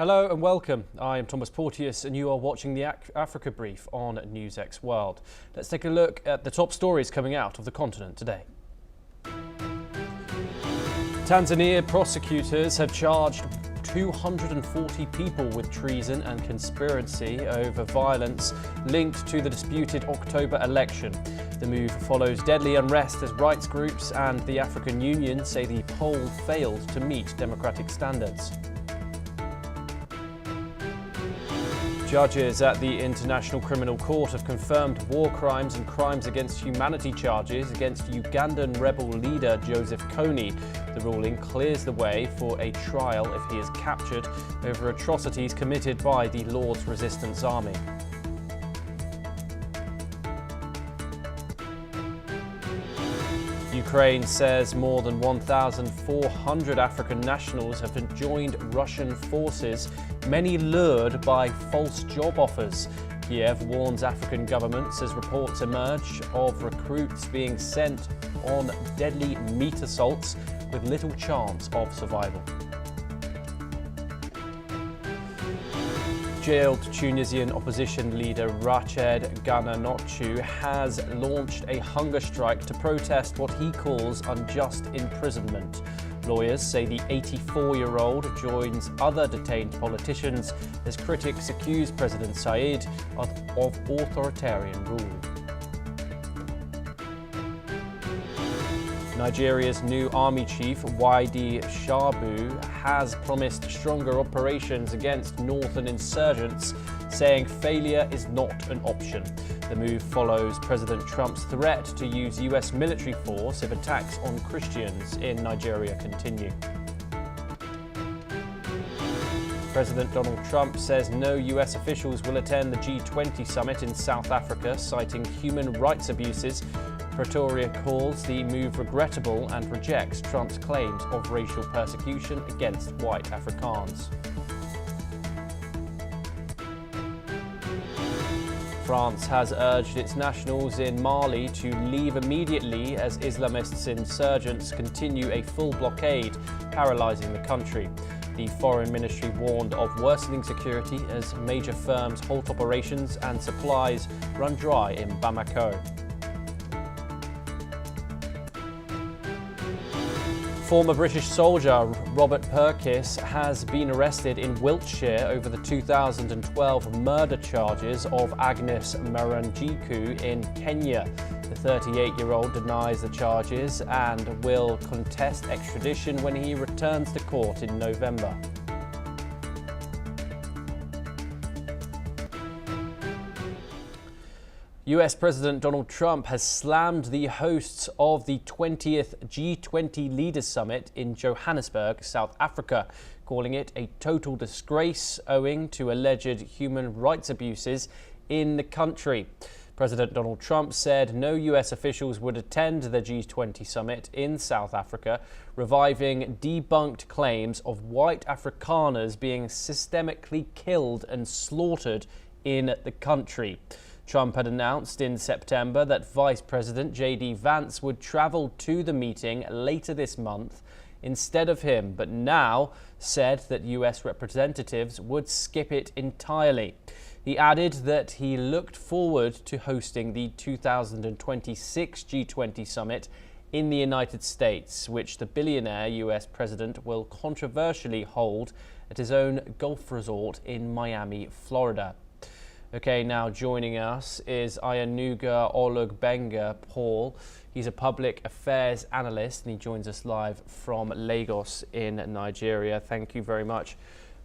Hello and welcome. I am Thomas Porteous and you are watching the Africa Brief on NewsX World. Let's take a look at the top stories coming out of the continent today. Tanzania prosecutors have charged 240 people with treason and conspiracy over violence linked to the disputed October election. The move follows deadly unrest as rights groups and the African Union say the poll failed to meet democratic standards. Judges at the International Criminal Court have confirmed war crimes and crimes against humanity charges against Ugandan rebel leader Joseph Kony. The ruling clears the way for a trial if he is captured over atrocities committed by the Lord's Resistance Army. Ukraine says more than 1,400 African nationals have joined Russian forces, many lured by false job offers. Kiev warns African governments as reports emerge of recruits being sent on deadly meat assaults with little chance of survival. Jailed Tunisian opposition leader Rached Ghannouchi has launched a hunger strike to protest what he calls unjust imprisonment. Lawyers say the 84-year-old joins other detained politicians as critics accuse President Said of authoritarian rule. Nigeria's new army chief, YD Shabu, has promised stronger operations against northern insurgents, saying failure is not an option. The move follows President Trump's threat to use US military force if attacks on Christians in Nigeria continue. President Donald Trump says no US officials will attend the G20 summit in South Africa, citing human rights abuses. Pretoria calls the move regrettable and rejects Trump's claims of racial persecution against white Afrikaners. France has urged its nationals in Mali to leave immediately as Islamist insurgents continue a full blockade, paralysing the country. The Foreign Ministry warned of worsening security as major firms halt operations and supplies run dry in Bamako. Former British soldier Robert Purkis has been arrested in Wiltshire over the 2012 murder charges of Agnes Marangiku in Kenya. The 38-year-old denies the charges and will contest extradition when he returns to court in November. US President Donald Trump has slammed the hosts of the 20th G20 Leaders Summit in Johannesburg, South Africa, calling it a total disgrace owing to alleged human rights abuses in the country. President Donald Trump said no US officials would attend the G20 summit in South Africa, reviving debunked claims of white Afrikaners being systemically killed and slaughtered in the country. Trump had announced in September that Vice President J.D. Vance would travel to the meeting later this month instead of him, but now said that US representatives would skip it entirely. He added that he looked forward to hosting the 2026 G20 summit in the United States, which the billionaire US president will controversially hold at his own golf resort in Miami, Florida. Okay, now joining us is Ayanuga Olugbenga Paul. He's a public affairs analyst and he joins us live from Lagos in Nigeria. Thank you very much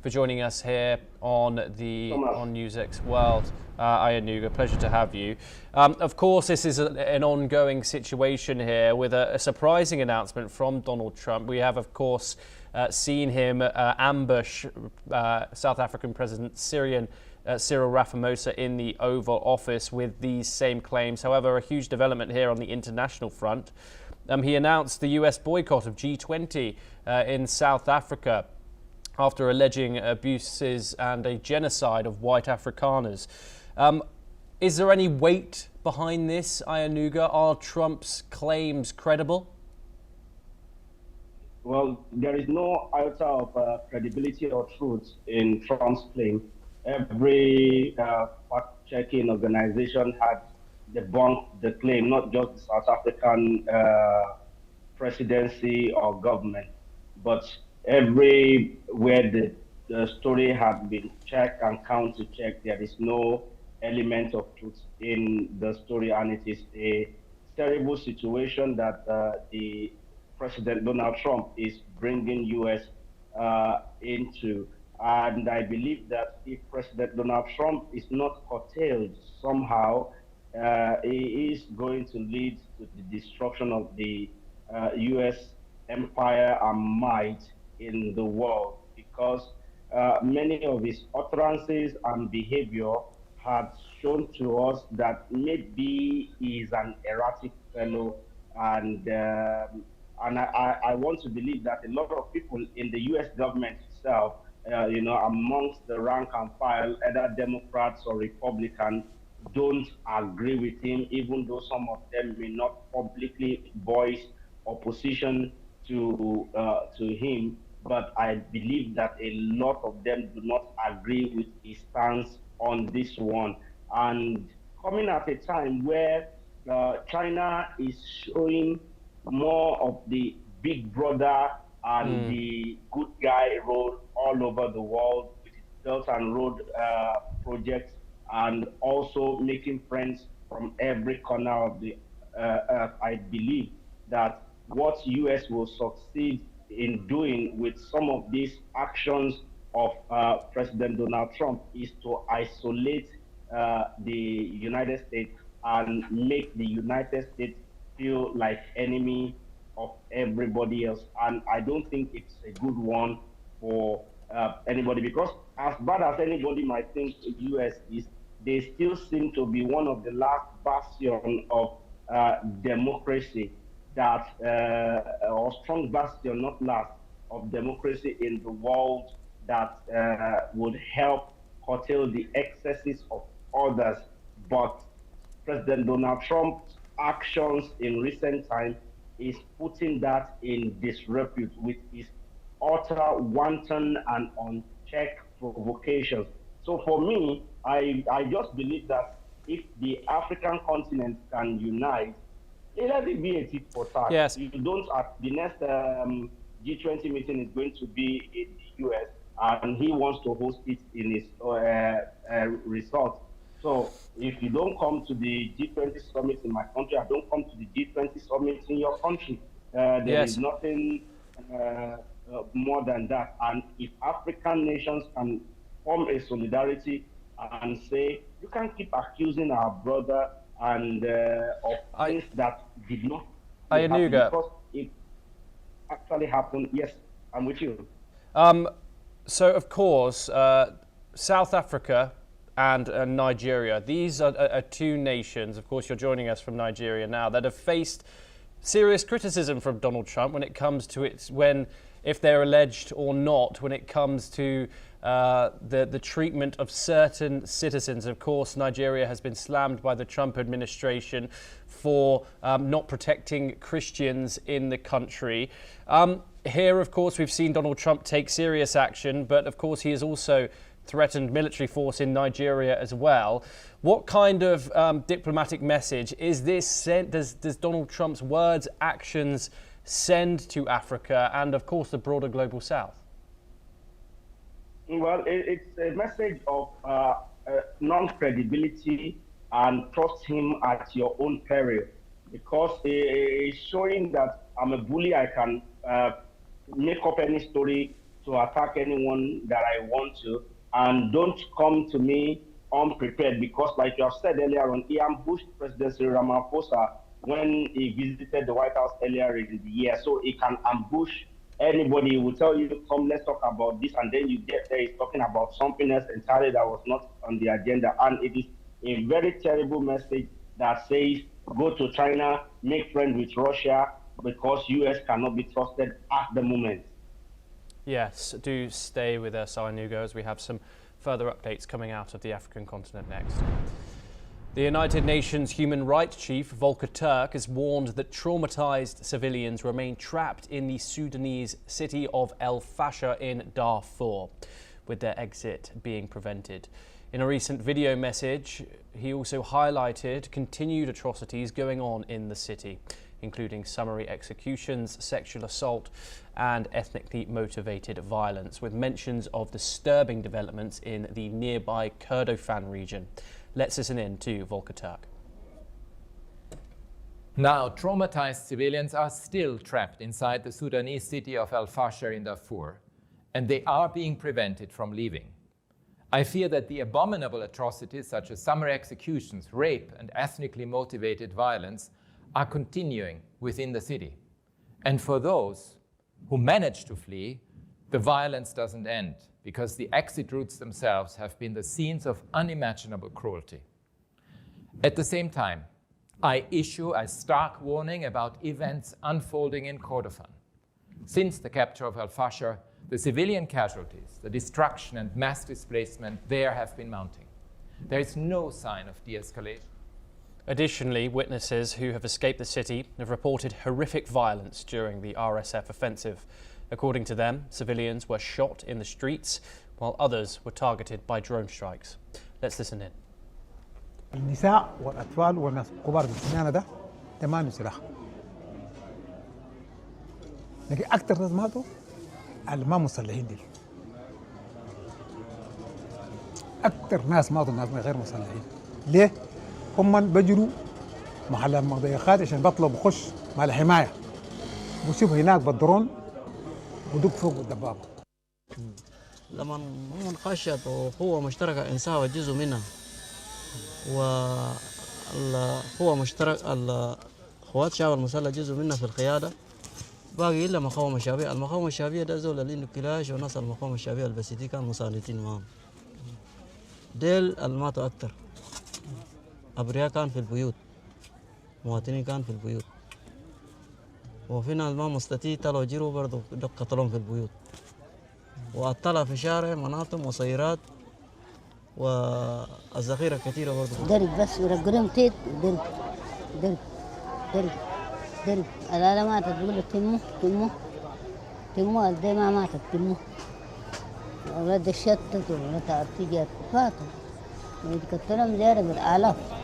for joining us here on NewsX World. Ayanuga, pleasure to have you. Of course, this is an ongoing situation here with a surprising announcement from Donald Trump. We have, of course, seen him ambush South African President Cyril Ramaphosa in the Oval Office with these same claims. However, a huge development here on the international front. He announced the US boycott of G20 in South Africa after alleging abuses and a genocide of white Afrikaners. Is there any weight behind this, Ayanuga? Are Trump's claims credible? Well, there is no iota of credibility or truth in Trump's claim. Every fact-checking organization had debunked the claim, not just the South African presidency or government, but everywhere the story had been checked and counter-checked, there is no element of truth in the story, and it is a terrible situation that the President Donald Trump is bringing U.S. Into. And I believe that if President Donald Trump is not curtailed somehow, he is going to lead to the destruction of the U.S. empire and might in the world because many of his utterances and behavior had shown to us that maybe he is an erratic fellow and I want to believe that a lot of people in the U.S. government itself, amongst the rank and file, either Democrats or Republicans, don't agree with him, even though some of them may not publicly voice opposition to him. But I believe that a lot of them do not agree with his stance on this one. And coming at a time where China is showing more of the big brother and the good guy role all over the world with its Belt and Road projects and also making friends from every corner of the earth. I believe that what US will succeed in doing with some of these actions of President Donald Trump is to isolate the United States and make the United States feel like enemy of everybody else. And I don't think it's a good one for anybody because as bad as anybody might think the US is, they still seem to be one of the last bastion of democracy that, or strong bastion, not last, of democracy in the world that would help curtail the excesses of others. But President Donald Trump's actions in recent times is putting that in disrepute with his utter wanton and unchecked provocations. So for me, I just believe that if the African continent can unite, let it be a tit for tat. Yes. You don't. The next G20 meeting is going to be in the US, and he wants to host it in his resort. So if you don't come to the G20 summit in my country, I don't come to the G20 summit in your country. There is Yes. nothing more than that. And if African nations can form a solidarity and say, you can't keep accusing our brother and of I, things that did not happen Ayanuga. because it actually happened. Yes, I'm with you. So, of course, South Africa and Nigeria, these are two nations, of course, you're joining us from Nigeria now, that have faced serious criticism from Donald Trump when it comes to if they're alleged or not, when it comes to the treatment of certain citizens. Of course, Nigeria has been slammed by the Trump administration for not protecting Christians in the country. Here, of course, we've seen Donald Trump take serious action, but of course he has also threatened military force in Nigeria as well. What kind of diplomatic message is this sent? Does Donald Trump's words, actions send to Africa and, of course, the broader global south? Well, it's a message of non-credibility and trust him at your own peril because it's showing that I'm a bully. I can make up any story to attack anyone that I want to, and don't come to me unprepared because, like you have said earlier on, he ambushed President Cyril Ramaphosa when he visited the White House earlier in the year. So he can ambush anybody. He will tell you, come, let's talk about this, and then you get there, he's talking about something else entirely that was not on the agenda. And it is a very terrible message that says, go to China, make friends with Russia, because US cannot be trusted at the moment. Yes, do stay with us, Ayanuga, as we have some further updates coming out of the African continent next. The United Nations Human Rights Chief Volker Turk has warned that traumatized civilians remain trapped in the Sudanese city of El Fasher in Darfur, with their exit being prevented. In a recent video message, he also highlighted continued atrocities going on in the city, including summary executions, sexual assault and ethnically motivated violence, with mentions of disturbing developments in the nearby Kordofan region. Let's listen in to Volker Turk. Now, traumatized civilians are still trapped inside the Sudanese city of El Fasher in Darfur, and they are being prevented from leaving. I fear that the abominable atrocities such as summary executions, rape, and ethnically motivated violence are continuing within the city. And for those who manage to flee, the violence doesn't end, because the exit routes themselves have been the scenes of unimaginable cruelty. At the same time, I issue a stark warning about events unfolding in Kordofan. Since the capture of El Fasher, the civilian casualties, the destruction and mass displacement there have been mounting. There is no sign of de-escalation. Additionally, witnesses who have escaped the city have reported horrific violence during the RSF offensive. According to them, civilians were shot in the streets, while others were targeted by drone strikes. Let's listen in. النساء والأطفال والناس الكبار بالسنانة ده ما عنده سلاح. لكن أكثر ناس ماتوا اللي ما مسلحين دي. أكثر ناس ماتوا الناس غير مسلحين. ليه؟ هم بيجروا محل المضيقات عشان بيطلعوا بخش مع الحماية. بيشوفوا هناك بالدرون ودق فوق الدبابة. لما هم انقشت وقوة مشتركة إنسان جزء منها، وهو مشترك القوات الشعب المسلح جزء منها في القيادة، باقي إلا مقاومة شعبية. المقاومة الشعبية ده زول اللي عنده كلاش وناس المقاومة الشعبية البسيطين كانوا مساندين معهم. ديل الماتوا أكتر. أبرياء كان في البيوت، مواطنين كان في البيوت، وفي ناس ما مستطيع طلعوا جيروا برضه قتلهم في البيوت، وقتلها في شارع مناطق وسيارات والذخيرة كثيرة برضه. درب بس ورجلهم تيت درب درب درب درب. الآلة ماتت بقول له تمه تمه تمه قد ما ماتت تمه. أولاد الشتت وولاد تيجي فاتوا ويتقتلهم زيادة بالآلاف.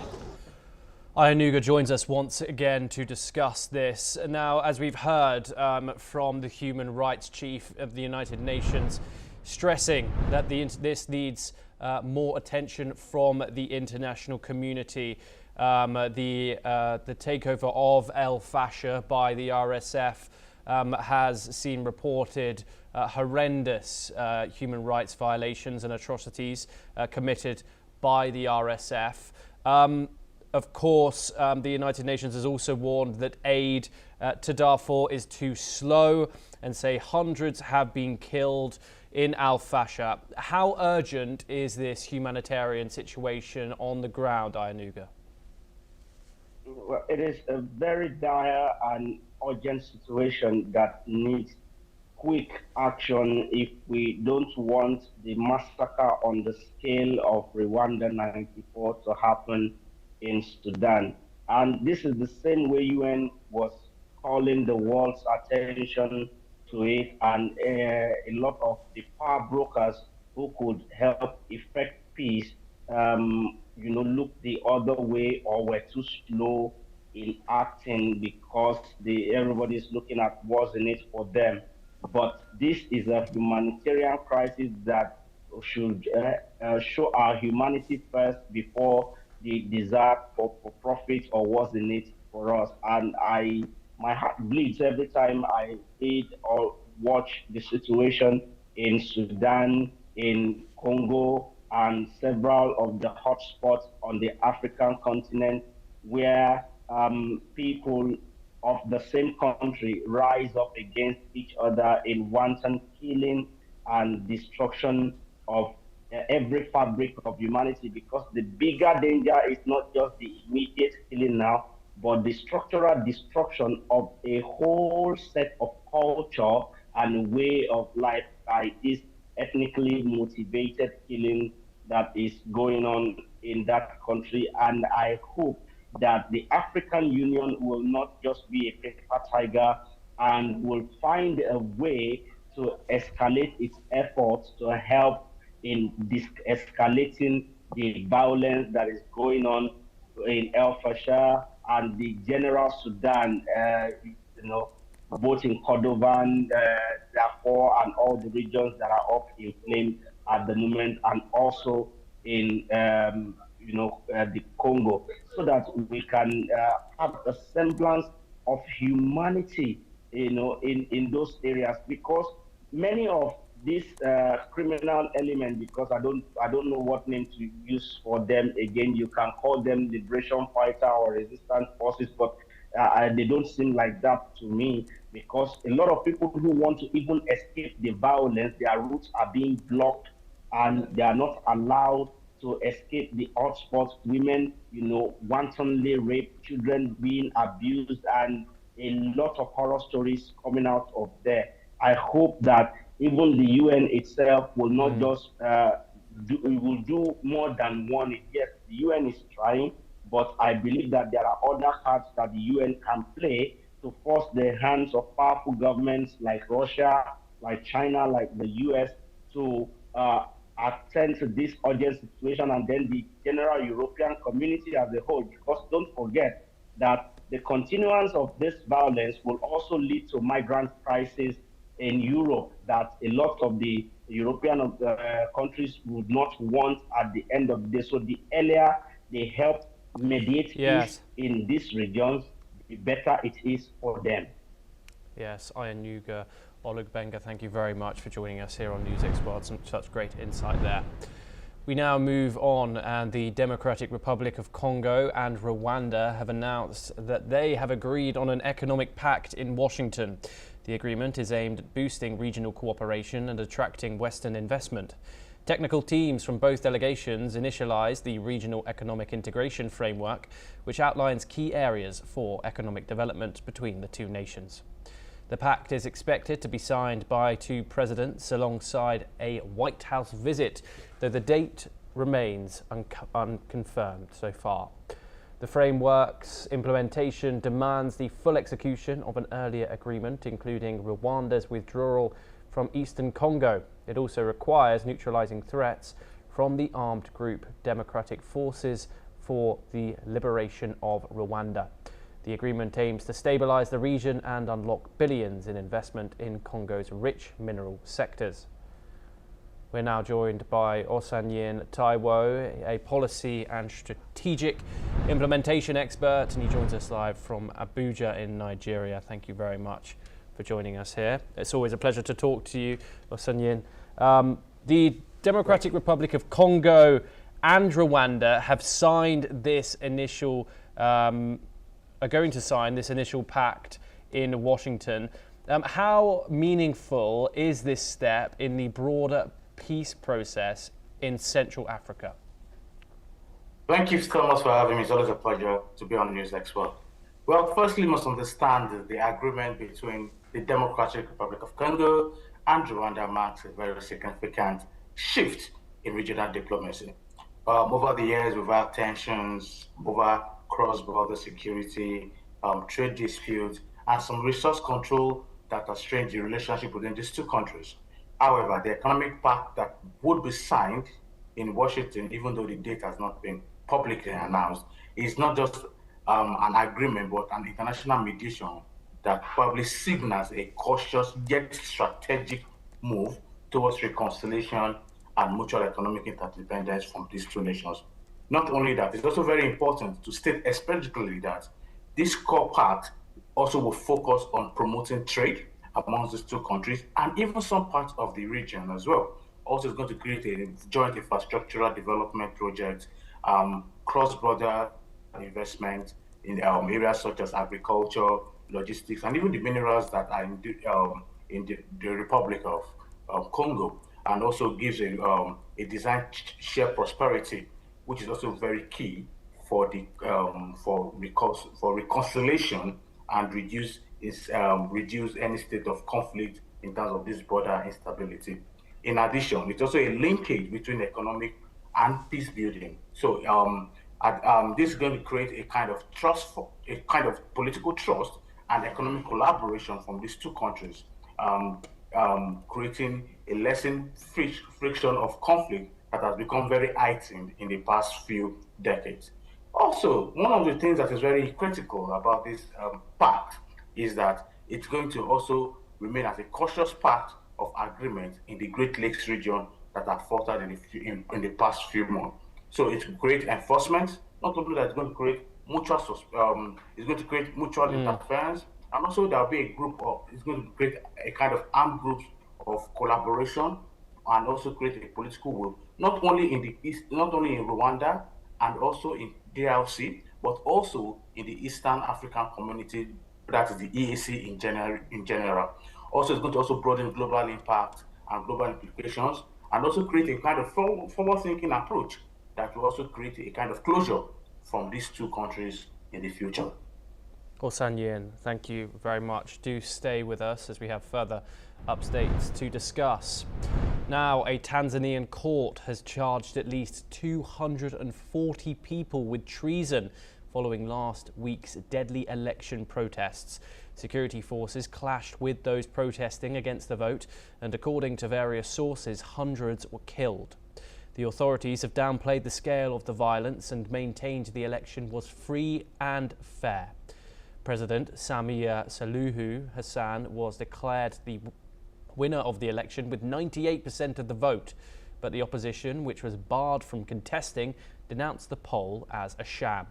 Ayanuga joins us once again to discuss this. Now, as we've heard from the Human Rights Chief of the United Nations, stressing that this needs more attention from the international community. The takeover of El Fasher by the RSF has seen reported horrendous human rights violations and atrocities committed by the RSF. Of course, the United Nations has also warned that aid to Darfur is too slow and say hundreds have been killed in Al Fasher. How urgent is this humanitarian situation on the ground, Ayanuga? Well, it is a very dire and urgent situation that needs quick action if we don't want the massacre on the scale of Rwanda 94 to happen in Sudan. And this is the same way UN was calling the world's attention to it, and a lot of the power brokers who could help effect peace, look the other way or were too slow in acting because everybody's looking at what's in it for them. But this is a humanitarian crisis that should show our humanity first before the desire for profit or what's in it for us. And my heart bleeds every time I read or watch the situation in Sudan, in Congo, and several of the hotspots on the African continent where people of the same country rise up against each other in wanton killing and destruction of every fabric of humanity, because the bigger danger is not just the immediate killing now, but the structural destruction of a whole set of culture and way of life by this ethnically motivated killing that is going on in that country. And I hope that the African Union will not just be a paper tiger and will find a way to escalate its efforts to help in escalating the violence that is going on in El Fasher and the general Sudan, both in Cordovan, Darfur, and all the regions that are up in flames at the moment, and also in the Congo, so that we can have a semblance of humanity, in those areas, because many of these criminal elements, because I don't know what name to use for them. Again, you can call them liberation fighter or resistance forces, but they don't seem like that to me, because a lot of people who want to even escape the violence, their routes are being blocked and they are not allowed to escape the hotspots. Women, wantonly raped, children being abused, and a lot of horror stories coming out of there. I hope that even the UN itself will not just will do more than one. Yes, the UN is trying, but I believe that there are other cards that the UN can play to force the hands of powerful governments like Russia, like China, like the US to attend to this urgent situation, and then the general European community as a whole. Because don't forget that the continuance of this violence will also lead to migrant crisis in Europe that a lot of the European countries would not want at the end of the day. So the earlier they help mediate peace in these regions, the better it is for them. Yes, Ayanuga Olugbenga, thank you very much for joining us here on NewsX World. Such great insight there. We now move on, and the Democratic Republic of Congo and Rwanda have announced that they have agreed on an economic pact in Washington. The agreement is aimed at boosting regional cooperation and attracting Western investment. Technical teams from both delegations initialized the Regional Economic Integration Framework, which outlines key areas for economic development between the two nations. The pact is expected to be signed by two presidents alongside a White House visit, though the date remains unconfirmed so far. The framework's implementation demands the full execution of an earlier agreement, including Rwanda's withdrawal from eastern Congo. It also requires neutralizing threats from the armed group Democratic Forces for the Liberation of Rwanda. The agreement aims to stabilize the region and unlock billions in investment in Congo's rich mineral sectors. We're now joined by Osanyin Taiwo, a policy and strategic implementation expert, and he joins us live from Abuja in Nigeria. Thank you very much for joining us here. It's always a pleasure to talk to you, Osanyin. The Democratic Republic of Congo and Rwanda have signed this initial are going to sign this initial pact in Washington. How meaningful is this step in the broader peace process in Central Africa? Thank you so much for having me. It's always a pleasure to be on NewsX World. Well, firstly, you must understand that the agreement between the Democratic Republic of Congo and Rwanda marks a very significant shift in regional diplomacy. Over the years, we've had tensions over cross-border security, trade disputes, and some resource control that has strained the relationship within these two countries. However, the economic pact that would be signed in Washington, even though the date has not been publicly announced, is not just an agreement, but an international mediation that probably signals a cautious yet strategic move towards reconciliation and mutual economic interdependence from these two nations. Not only that, it's also very important to state especially that this core pact also will focus on promoting trade amongst these two countries and even some parts of the region as well. Also, it's going to create a joint infrastructural development project, cross-border investment in areas such as agriculture, logistics, and even the minerals that are in the Republic of Congo, and also gives a design share prosperity, which is also very key for the for reconciliation and reduce any state of conflict in terms of this border instability. In addition, it's also a linkage between economic and peace building. So this is going to create a kind of political trust and economic collaboration from these two countries, creating a lessened friction of conflict that has become very heightened in the past few decades. Also, one of the things that is very critical about this pact is that it's going to also remain as a cautious pact of agreement in the Great Lakes region that have faltered in the past few months. So it will create enforcement, not only that it's going to create mutual interference, and also there'll be it's going to create a kind of armed groups of collaboration and also create a political will, not only in the East, not only in Rwanda and also in DRC, but also in the Eastern African community, that is the EAC in general. Also, it's going to also broaden global impact and global implications, and also create a kind of forward-thinking approach that will also create a kind of closure from these two countries in the future. Tanzanian, thank you very much. Do stay with us as we have further updates to discuss. Now, a Tanzanian court has charged at least 240 people with treason following last week's deadly election protests. Security forces clashed with those protesting against the vote, and according to various sources, hundreds were killed. The authorities have downplayed the scale of the violence and maintained the election was free and fair. President Samia Suluhu Hassan was declared the winner of the election with 98% of the vote, but the opposition, which was barred from contesting, denounced the poll as a sham.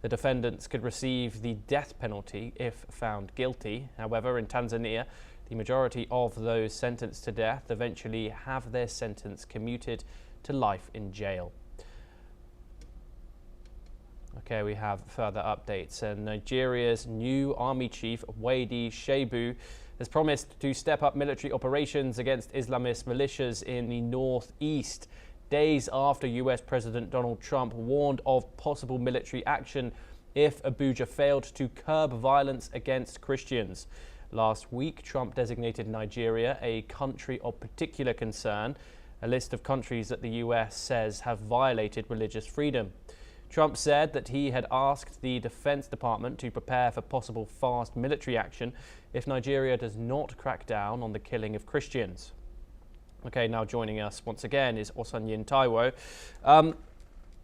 The defendants could receive the death penalty if found guilty. However, in Tanzania, the majority of those sentenced to death eventually have their sentence commuted to life in jail. Okay, we have further updates. And Nigeria's new army chief, Wade Shebu, has promised to step up military operations against Islamist militias in the northeast, days after US President Donald Trump warned of possible military action if Abuja failed to curb violence against Christians. Last week, Trump designated Nigeria a country of particular concern, a list of countries that the US says have violated religious freedom. Trump said that he had asked the Defense Department to prepare for possible fast military action if Nigeria does not crack down on the killing of Christians. Okay, now joining us once again is Osanyin Taiwo.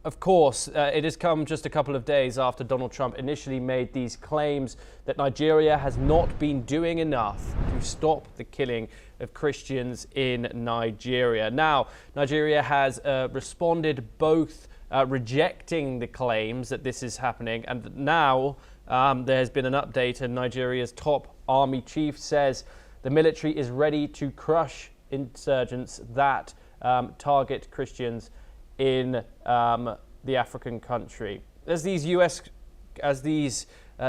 Of course, it has come just a couple of days after Donald Trump initially made these claims that Nigeria has not been doing enough to stop the killing of Christians in Nigeria. Now, Nigeria has responded both rejecting the claims that this is happening, and now there has been an update, and Nigeria's top army chief says the military is ready to crush insurgents that target Christians in the African country. As the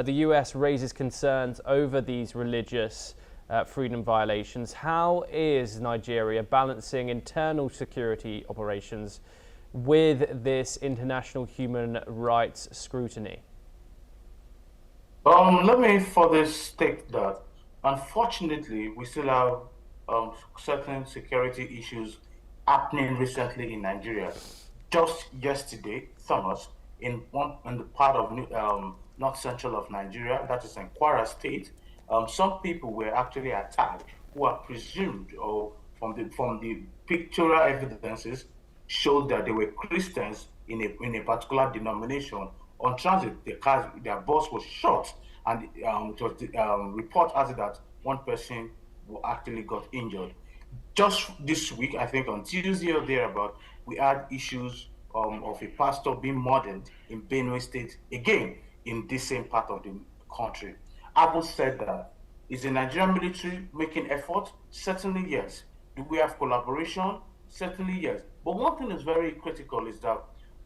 US raises concerns over these religious freedom violations, how is Nigeria balancing internal security operations with this international human rights scrutiny? Let me further state that, unfortunately, we still have certain security issues happening recently in Nigeria. Just yesterday, Thomas, in the part of north central of Nigeria, that is in Kwara State, some people were actually attacked who are presumed, or from the pictorial evidences, showed that they were Christians in a particular denomination. On transit, their bus was shot, and it was report as that one person actually got injured. Just this week, I think on Tuesday or thereabout, we had issues of a pastor being murdered in Benue State, again in this same part of the country. Having said that, is the Nigerian military making effort? Certainly yes. Do we have collaboration? Certainly yes. But one thing is very critical is that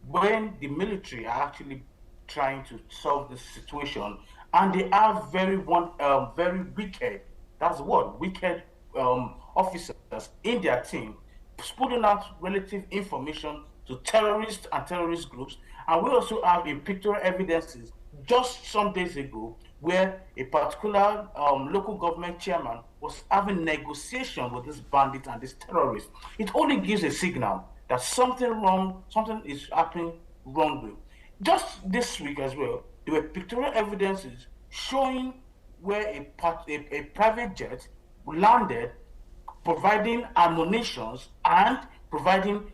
when the military are actually trying to solve this situation, and they are very wicked, that's the word, wicked officers in their team, putting out relative information to terrorists and terrorist groups. And we also have in pictorial evidences just some days ago where a particular local government chairman was having negotiation with this bandit and this terrorist. It only gives a signal that something is happening wrongly. Just this week as well, there were pictorial evidences showing where a private jet landed, providing ammunitions and providing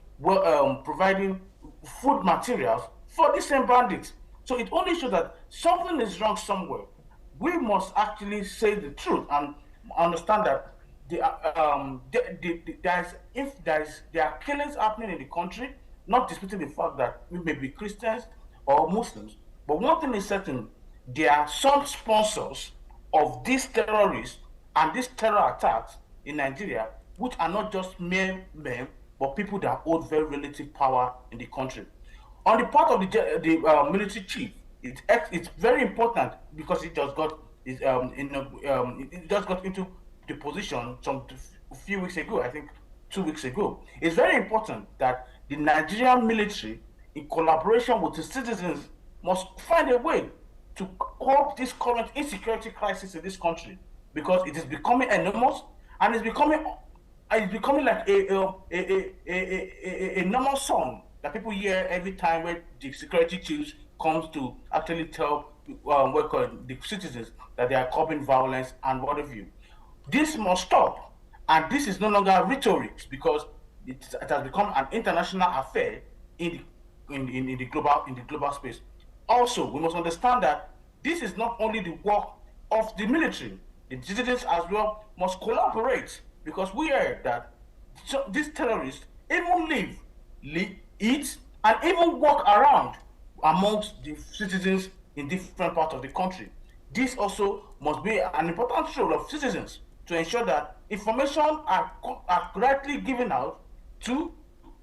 food materials for the same bandits. So it only shows that something is wrong somewhere. We must actually say the truth and understand that there are killings happening in the country, not disputing the fact that we may be Christians or Muslims, but one thing is certain: there are some sponsors of these terrorists and these terror attacks in Nigeria, which are not just mere men, but people that hold very relative power in the country. On the part of the military chief, it's very important because it just got into the position a few weeks ago, I think 2 weeks ago. It's very important that the Nigerian military, in collaboration with the citizens, must find a way to cope this current insecurity crisis in this country, because it is becoming enormous and it's becoming like a normal song that people hear every time when the security chiefs comes to actually tell the citizens that they are coping violence and what have you. This must stop, and this is no longer rhetoric, because it has become an international affair in the global space. Also, we must understand that this is not only the work of the military; the citizens as well must collaborate, because we heard that these terrorists even live, eat, and even walk around amongst the citizens in different parts of the country. This also must be an important role of citizens to ensure that information are correctly given out to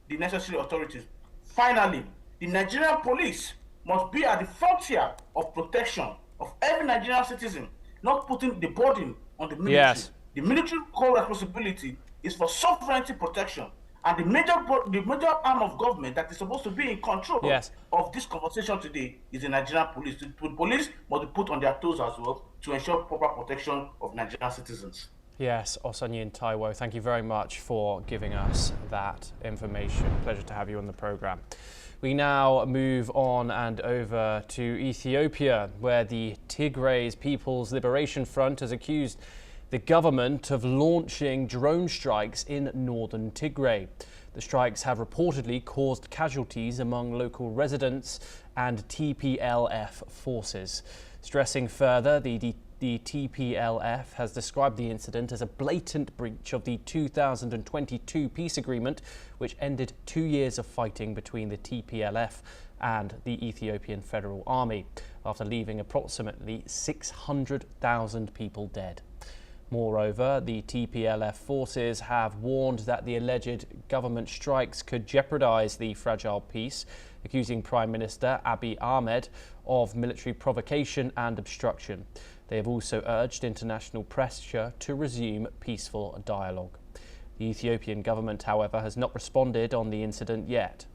the necessary authorities. Finally, the Nigerian police must be at the frontier of protection of every Nigerian citizen, not putting the burden on the military. Yes. The military core responsibility is for sovereignty protection, and the major arm of government that is supposed to be in control of this conversation today is the Nigerian police. The police must be put on their toes as well to ensure proper protection of Nigerian citizens. Yes, Osanyin Taiwo, thank you very much for giving us that information. Pleasure to have you on the programme. We now move on and over to Ethiopia, where the Tigray People's Liberation Front has accused the government of launching drone strikes in northern Tigray. The strikes have reportedly caused casualties among local residents and TPLF forces. Stressing further, the TPLF has described the incident as a blatant breach of the 2022 peace agreement, which ended 2 years of fighting between the TPLF and the Ethiopian Federal Army, after leaving approximately 600,000 people dead. Moreover, the TPLF forces have warned that the alleged government strikes could jeopardize the fragile peace, accusing Prime Minister Abiy Ahmed of military provocation and obstruction. They have also urged international pressure to resume peaceful dialogue. The Ethiopian government, however, has not responded on the incident yet.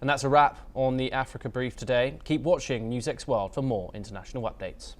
And that's a wrap on the Africa Brief today. Keep watching NewsX World for more international updates.